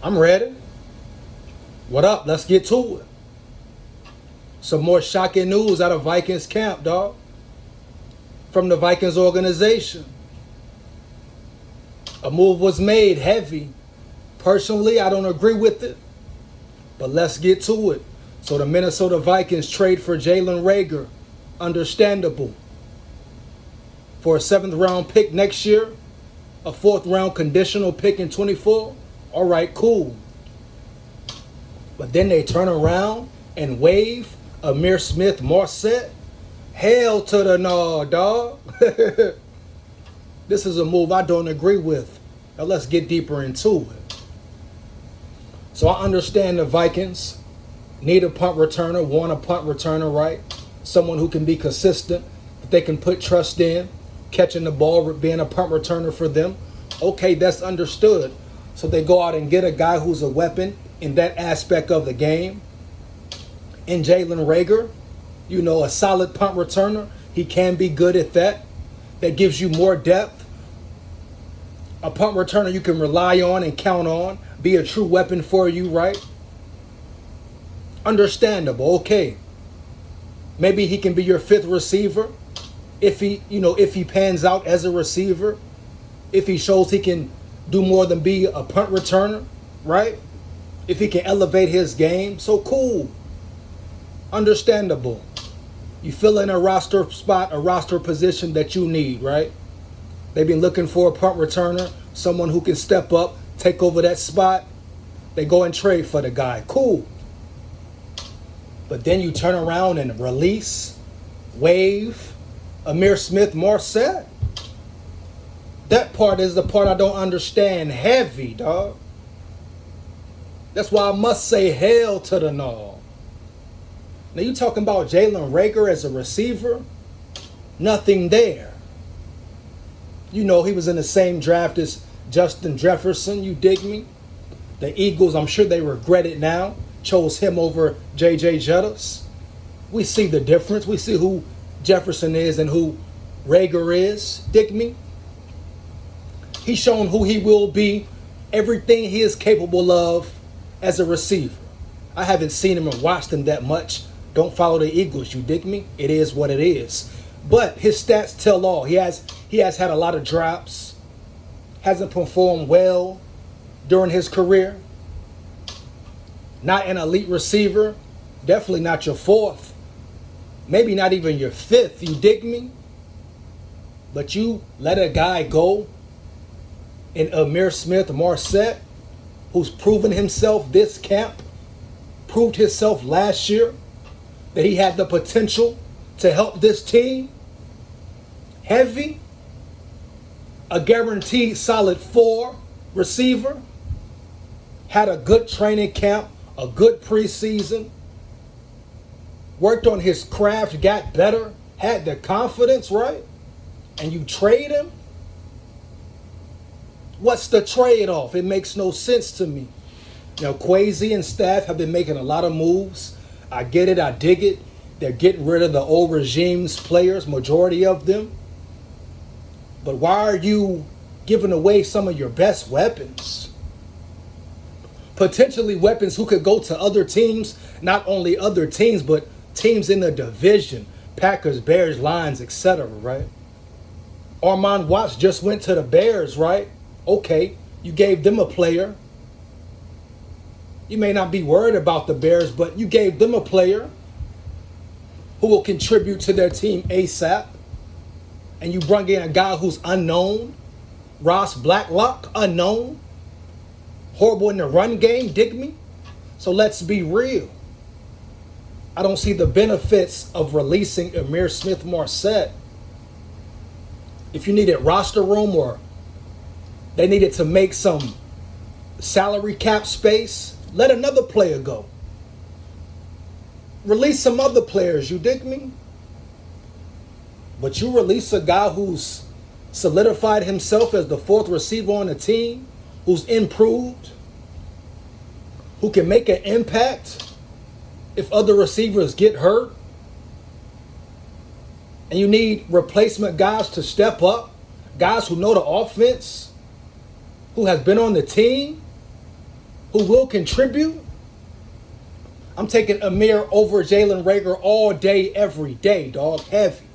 I'm ready. What up? Let's get to it. Some more shocking news out of Vikings camp, dog. From the Vikings organization. A move was made heavy. Personally, I don't agree with it. But let's get to it. So the Minnesota Vikings trade for Jalen Reagor. Understandable. For a 7th round pick next year. A 4th round conditional pick in 24. All right, cool. But then they turn around and waive Ihmir Smith-Marsette. Hell to the no, dog. This is a move I don't agree with. Now let's get deeper into it. So I understand the Vikings need a punt returner, want a punt returner, right? Someone who can be consistent, that they can put trust in, catching the ball, being a punt returner for them. Okay, that's understood. So they go out and get a guy who's a weapon in that aspect of the game. In Jalen Reagor, you know, a solid punt returner. He can be good at that. That gives you more depth. A punt returner you can rely on and count on. Be a true weapon for you, right? Understandable. Okay. Maybe he can be your 5th receiver. If he pans out as a receiver. If he shows he can do more than be a punt returner, right? If he can elevate his game, so cool. Understandable. You fill in a roster spot, a roster position that you need, right? They've been looking for a punt returner, someone who can step up, take over that spot. They go and trade for the guy. Cool. But then you turn around and waive Ihmir Smith-Marsette. That part is the part I don't understand. Heavy, dog. That's why I must say hell to the no. Now you talking about Jalen Reagor as a receiver? Nothing there. You know he was in the same draft as Justin Jefferson, you dig me? The Eagles, I'm sure they regret it now, chose him over J.J. Jettas. We see the difference. We see who Jefferson is and who Reagor is, dig me? He's shown who he will be, everything he is capable of as a receiver. I haven't seen him and watched him that much. Don't follow the Eagles, you dig me? It is what it is. But his stats tell all. He has had a lot of drops. Hasn't performed well during his career. Not an elite receiver. Definitely not your 4th. Maybe not even your 5th, you dig me? But you let a guy go in Ihmir Smith-Marsette, who's proven himself this camp, proved himself last year, that he had the potential to help this team. Heavy. A guaranteed solid 4 receiver. Had a good training camp, a good preseason. Worked on his craft, got better, had the confidence, right? And you trade him? What's the trade-off? It makes no sense to me. You know, Kwesi and staff have been making a lot of moves. I get it. I dig it. They're getting rid of the old regime's players, majority of them. But why are you giving away some of your best weapons? Potentially weapons who could go to other teams, not only other teams, but teams in the division. Packers, Bears, Lions, etc., right? Armand Watts just went to the Bears, right? Okay, you gave them a player. You may not be worried about the Bears, but you gave them a player who will contribute to their team ASAP. And you bring in a guy who's unknown. Ross Blacklock, unknown. Horrible in the run game, dig me? So let's be real. I don't see the benefits of releasing Ihmir Smith-Marsette. If you needed roster room or they needed to make some salary cap space, let another player go. Release some other players, you dig me? But you release a guy who's solidified himself as the 4th receiver on the team, who's improved, who can make an impact if other receivers get hurt, and you need replacement guys to step up, guys who know the offense, who has been on the team. who will contribute, I'm taking Ihmir over Jalen Reagor all day, every day, dog. Heavy.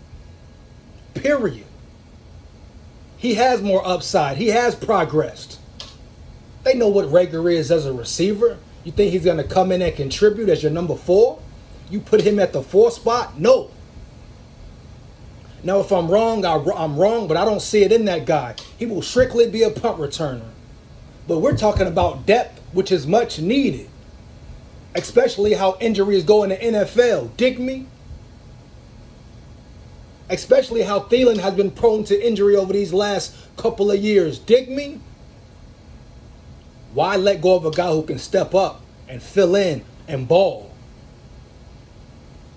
Period. He has more upside. He has progressed. They know what Reagor is as a receiver. You think he's going to come in and contribute as your number 4? You put him at the 4 spot? No. Now, if I'm wrong, I'm wrong, but I don't see it in that guy. He will strictly be a punt returner. But we're talking about depth, which is much needed. Especially how injuries go in the NFL. Dig me? Especially how Thielen has been prone to injury over these last couple of years. Dig me? Why let go of a guy who can step up and fill in and ball?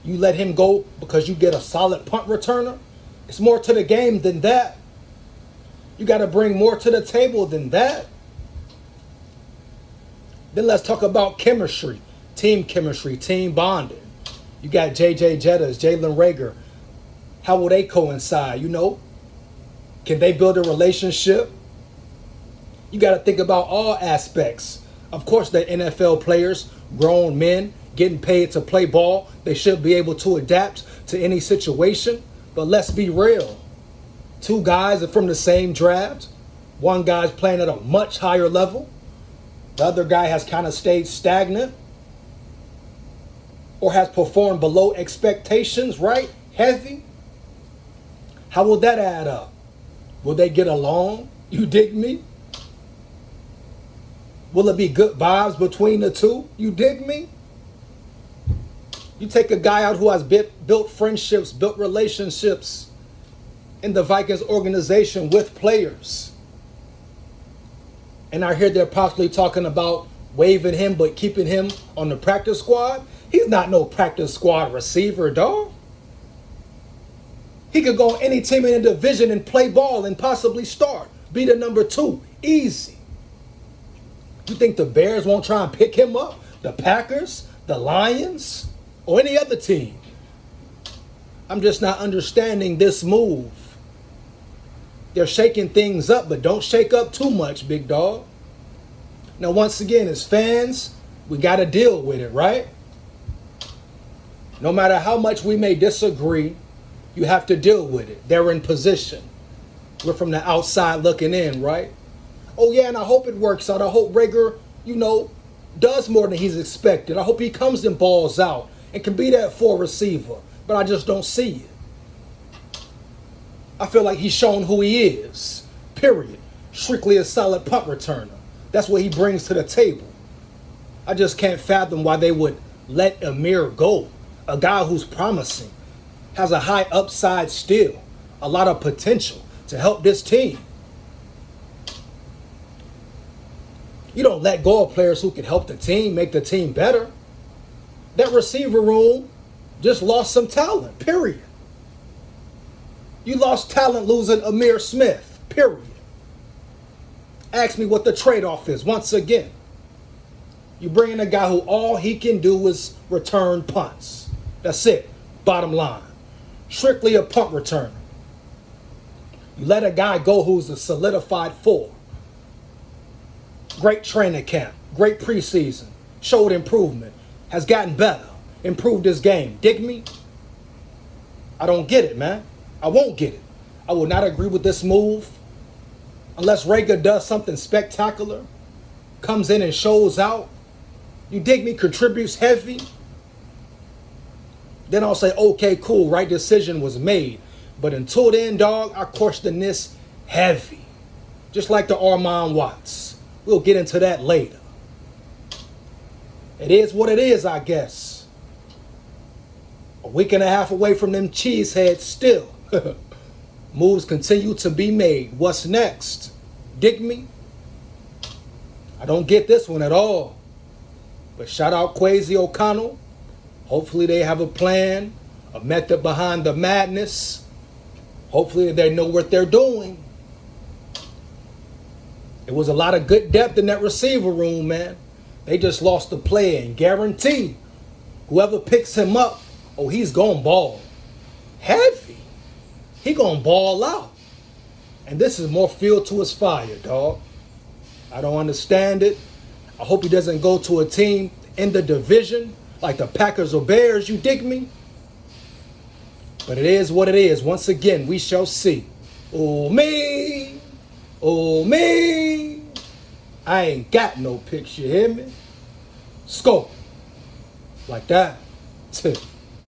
You let him go because you get a solid punt returner? It's more to the game than that. You got to bring more to the table than that. Then let's talk about chemistry, team bonding. You got J.J. Jettas, Jalen Reagor. How will they coincide, you know? Can they build a relationship? You got to think about all aspects. Of course, they're NFL players, grown men, getting paid to play ball. They should be able to adapt to any situation. But let's be real. 2 guys are from the same draft. One guy's playing at a much higher level. The other guy has kind of stayed stagnant or has performed below expectations, right? Heavy. How will that add up? Will they get along? You dig me? Will it be good vibes between the two? You dig me? You take a guy out who has built friendships, built relationships in the Vikings organization with players. And I hear they're possibly talking about waiving him but keeping him on the practice squad. He's not no practice squad receiver, dog. He could go on any team in the division and play ball and possibly start. Be the number 2. Easy. You think the Bears won't try and pick him up? The Packers? The Lions? Or any other team? I'm just not understanding this move. They're shaking things up, but don't shake up too much, big dog. Now, once again, as fans, we got to deal with it, right? No matter how much we may disagree, you have to deal with it. They're in position. We're from the outside looking in, right? Oh, yeah, and I hope it works out. I hope Reagor, does more than he's expected. I hope he comes and balls out and can be that 4 receiver. But I just don't see it. I feel like he's shown who he is. Period. Strictly a solid punt returner. That's what he brings to the table. I just can't fathom why they would let Ihmir go. A guy who's promising, has a high upside still, a lot of potential to help this team. You don't let go of players who can help the team, make the team better. That receiver room just lost some talent, period. You lost talent losing Ihmir Smith, period. Ask me what the trade-off is once again. You bring in a guy who all he can do is return punts. That's it, bottom line. Strictly a punt returner. You let a guy go who's a solidified 4. Great training camp, great preseason, showed improvement, has gotten better, improved his game. Dig me? I don't get it, man. I won't get it. I will not agree with this move unless Reagor does something spectacular, comes in and shows out. You dig me? Contributes heavy. Then I'll say, okay, cool, right decision was made. But until then, dog, I question this heavy. Just like the Armand Watts. We'll get into that later. It is what it is, I guess. A week and a half away from them cheeseheads still. Moves continue to be made. What's next? Dig me? I don't get this one at all. But shout out Kwesi O'Connell. Hopefully they have a plan, a method behind the madness. Hopefully they know what they're doing. It was a lot of good depth in that receiver room, man. They just lost the play, and guarantee whoever picks him up, oh, he's gonna ball. Heavy. He gonna ball out. And this is more fuel to his fire, dog. I don't understand it. I hope he doesn't go to a team in the division like the Packers or Bears, you dig me? But it is what it is. Once again, we shall see. Oh, me. Oh, me. I ain't got no picture, hear me? SKOL. Like that.